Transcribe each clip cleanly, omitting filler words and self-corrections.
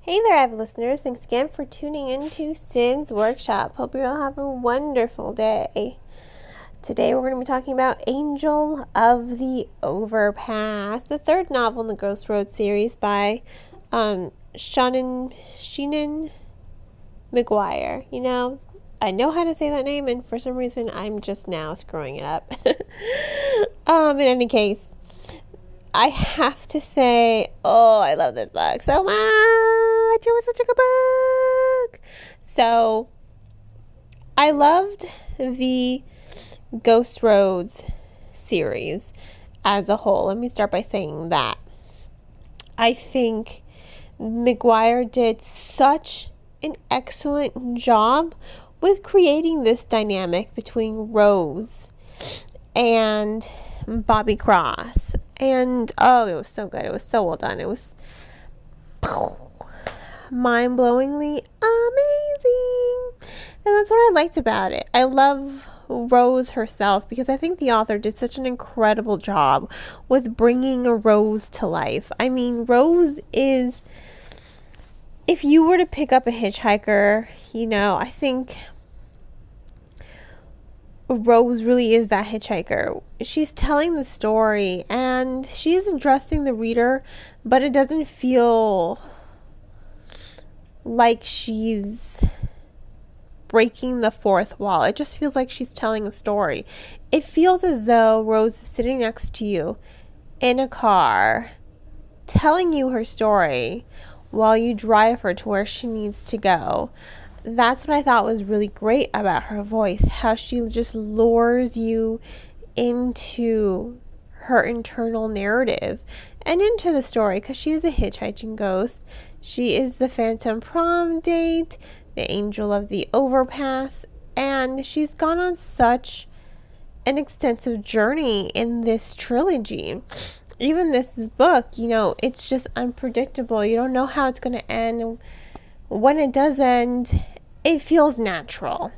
Hey there, avid listeners. Thanks again for tuning into Sin's Workshop. Hope you all have a wonderful day. Today we're going to be talking about Angel of the Overpass, the third novel in the Ghost Road series by Sheenan McGuire. You know, I know how to say that name, and for some reason I'm just now screwing it up. In any case, I have to say, I love this book so much. It was such a good book. So, I loved the Ghost Roads series as a whole. Let me start by saying that. I think McGuire did such an excellent job with creating this dynamic between Rose and Bobby Cross. And, it was so good. It was so well done. It was mind-blowingly amazing. And that's what I liked about it. I love Rose herself because I think the author did such an incredible job with bringing Rose to life. I mean, Rose is, if you were to pick up a hitchhiker, I think Rose really is that hitchhiker. She's telling the story and she's addressing the reader, but it doesn't feel like she's breaking the fourth wall. It just feels like she's telling a story. It feels as though Rose is sitting next to you in a car telling you her story while you drive her to where she needs to go. That's what I thought was really great about her voice, how she just lures you into her internal narrative and into the story, because she is a hitchhiking ghost. She is the phantom prom date, the angel of the overpass, and she's gone on such an extensive journey in this trilogy. Even this book, it's just unpredictable. You don't know how it's going to end. When it does end, it feels natural.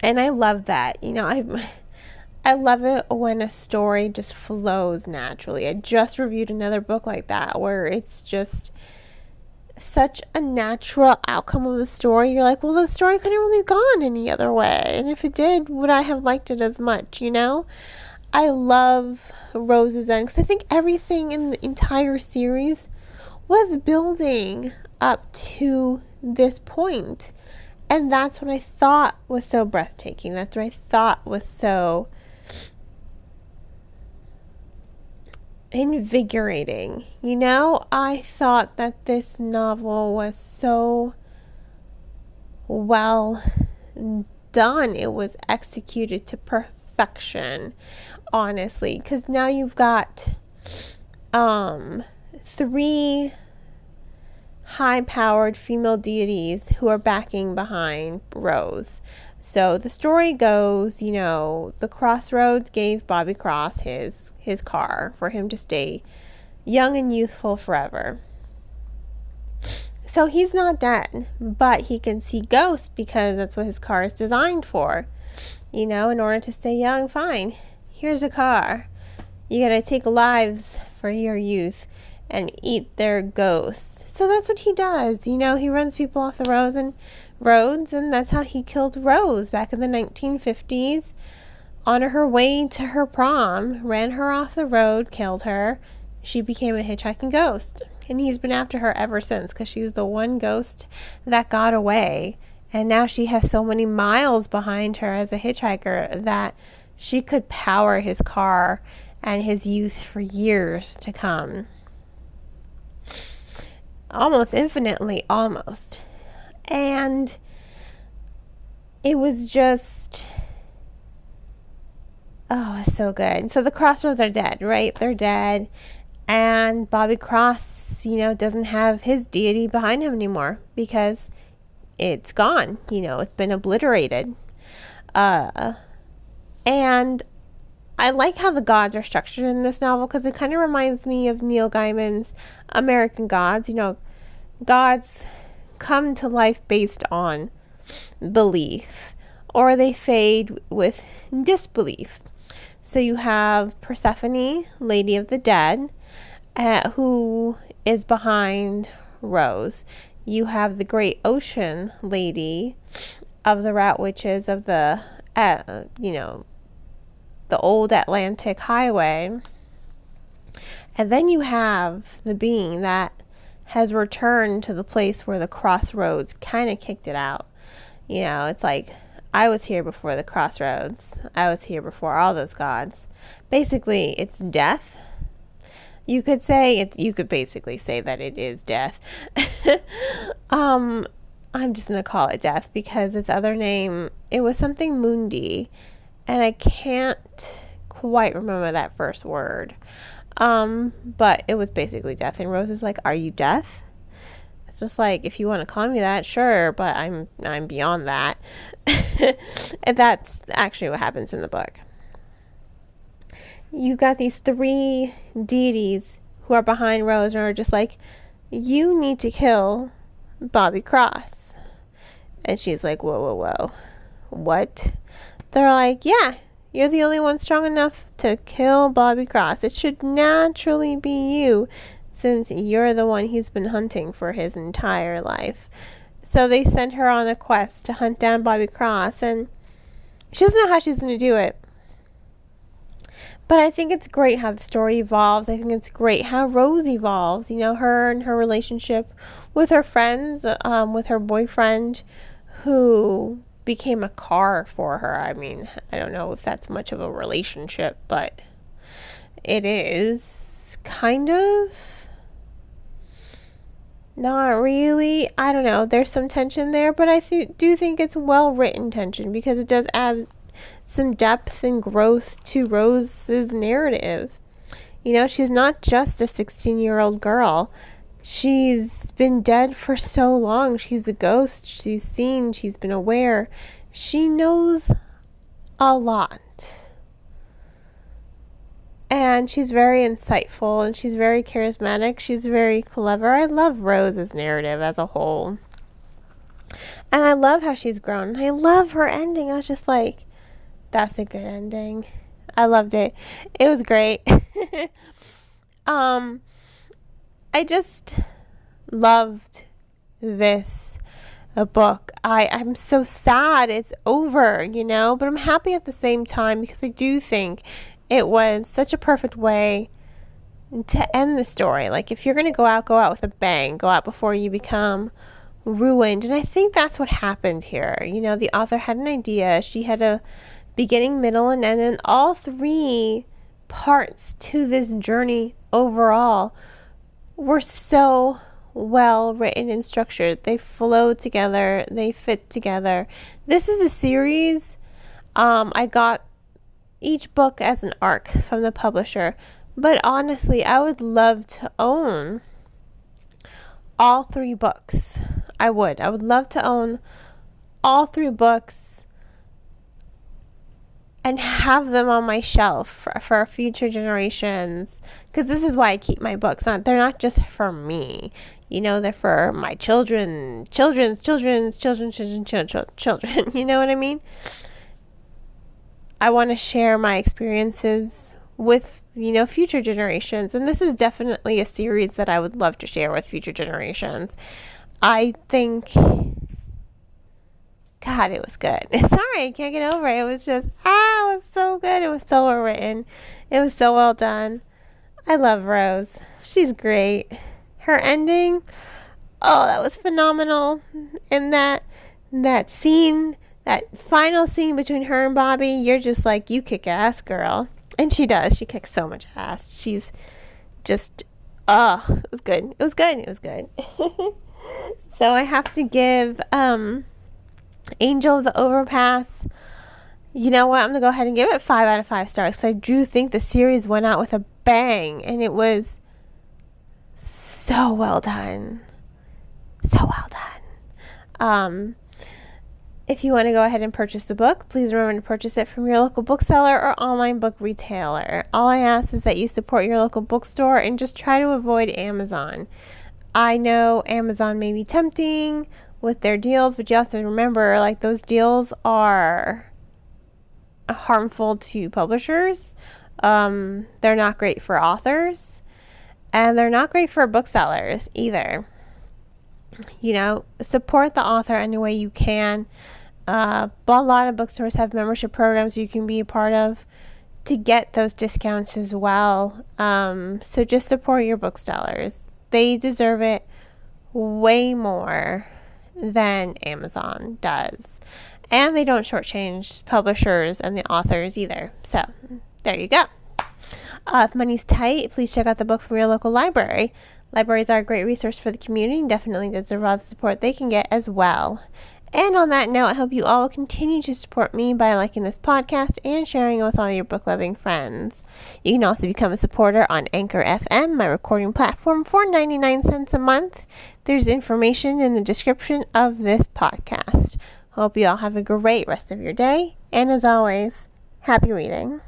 And I love that. I love it when a story just flows naturally. I just reviewed another book like that where it's just such a natural outcome of the story. You're like, well, the story couldn't really have gone any other way. And if it did, would I have liked it as much, I love Rose's end because I think everything in the entire series was building up to this point. And that's what I thought was so breathtaking. That's what I thought was so invigorating. I thought that this novel was so well done. It was executed to perfection, honestly, because now you've got 3 high-powered female deities who are backing behind Rose. So the story goes, the Crossroads gave Bobby Cross his car for him to stay young and youthful forever. So he's not dead, but he can see ghosts because that's what his car is designed for. In order to stay young, fine. Here's a car. You gotta take lives for your youth and eat their ghosts. So that's what he does. He runs people off the roads, and that's how he killed Rose back in the 1950s. On her way to her prom, ran her off the road, killed her. She became a hitchhiking ghost. And he's been after her ever since because she's the one ghost that got away. And now she has so many miles behind her as a hitchhiker that she could power his car and his youth for years to come. Almost infinitely, almost. And it was just, it's so good. So the Crossroads are dead, right? They're dead. And Bobby Cross, doesn't have his deity behind him anymore because it's gone. It's been obliterated. And I like how the gods are structured in this novel because it kind of reminds me of Neil Gaiman's American Gods. Gods come to life based on belief, or they fade with disbelief. So you have Persephone, Lady of the Dead, who is behind Rose. You have the great ocean lady of the rat witches of the, the old Atlantic highway. And then you have the being that has returned to the place where the crossroads kind of kicked it out. It's like, I was here before the crossroads. I was here before all those gods. Basically, it's death. You could basically say that it is death. I'm just going to call it death because its other name, it was something Mundi. And I can't quite remember that first word. But it was basically death. And Rose is like, are you death? It's just like, if you want to call me that, sure, but I'm beyond that. And that's actually what happens in the book. You've got these 3 deities who are behind Rose and are just like, you need to kill Bobby Cross. And she's like, whoa, what? They're like, yeah, you're the only one strong enough to kill Bobby Cross. It should naturally be you, since you're the one he's been hunting for his entire life. So they sent her on a quest to hunt down Bobby Cross, and she doesn't know how she's going to do it. But I think it's great how the story evolves. I think it's great how Rose evolves. Her and her relationship with her friends, with her boyfriend, who became a car for her. I mean, I don't know if that's much of a relationship, but it is kind of. Not really. I don't know. There's some tension there, but I do think it's well-written tension because it does add some depth and growth to Rose's narrative. She's not just a 16-year-old girl. She's been dead for so long. She's a ghost. She's seen. She's been aware. She knows a lot. And she's very insightful and she's very charismatic. She's very clever. I love Rose's narrative as a whole. And I love how she's grown. I love her ending. I was just like, that's a good ending. I loved it. It was great. I just loved this book. I'm so sad it's over, but I'm happy at the same time because I do think it was such a perfect way to end the story. Like, if you're going to go out with a bang. Go out before you become ruined. And I think that's what happened here. The author had an idea. She had a beginning, middle, and end. And all 3 parts to this journey overall were so well written and structured. They flow together. They fit together. This is a series. I got each book as an arc from the publisher, but honestly, I would love to own all 3 books. I would love to own all 3 books and have them on my shelf for future generations, because this is why I keep my books. They're not just for me, they're for my children's children. You know what I mean? I want to share my experiences with, future generations. And this is definitely a series that I would love to share with future generations. I think, God, it was good. Sorry, I can't get over it. It was just, it was so good. It was so well written. It was so well done. I love Rose. She's great. Her ending, that was phenomenal. And that scene, that final scene between her and Bobby, you're just like, you kick ass, girl. And she does. She kicks so much ass. She's just, it was good. It was good. It was good. So I have to give Angel of the Overpass, you know what? I'm going to go ahead and give it 5 out of 5 stars because I do think the series went out with a bang and it was so well done. So well done. If you want to go ahead and purchase the book, please remember to purchase it from your local bookseller or online book retailer. All I ask is that you support your local bookstore and just try to avoid Amazon. I know Amazon may be tempting with their deals, but you have to remember, like, those deals are harmful to publishers. They're not great for authors, and they're not great for booksellers either. Support the author any way you can. But a lot of bookstores have membership programs you can be a part of to get those discounts as well. So just support your booksellers. They deserve it way more than Amazon does. And they don't shortchange publishers and the authors either. So there you go. If money's tight, please check out the book from your local library. Libraries are a great resource for the community and definitely deserve all the support they can get as well. And on that note, I hope you all will continue to support me by liking this podcast and sharing it with all your book-loving friends. You can also become a supporter on Anchor FM, my recording platform, for 99 cents a month. There's information in the description of this podcast. Hope you all have a great rest of your day. And as always, happy reading.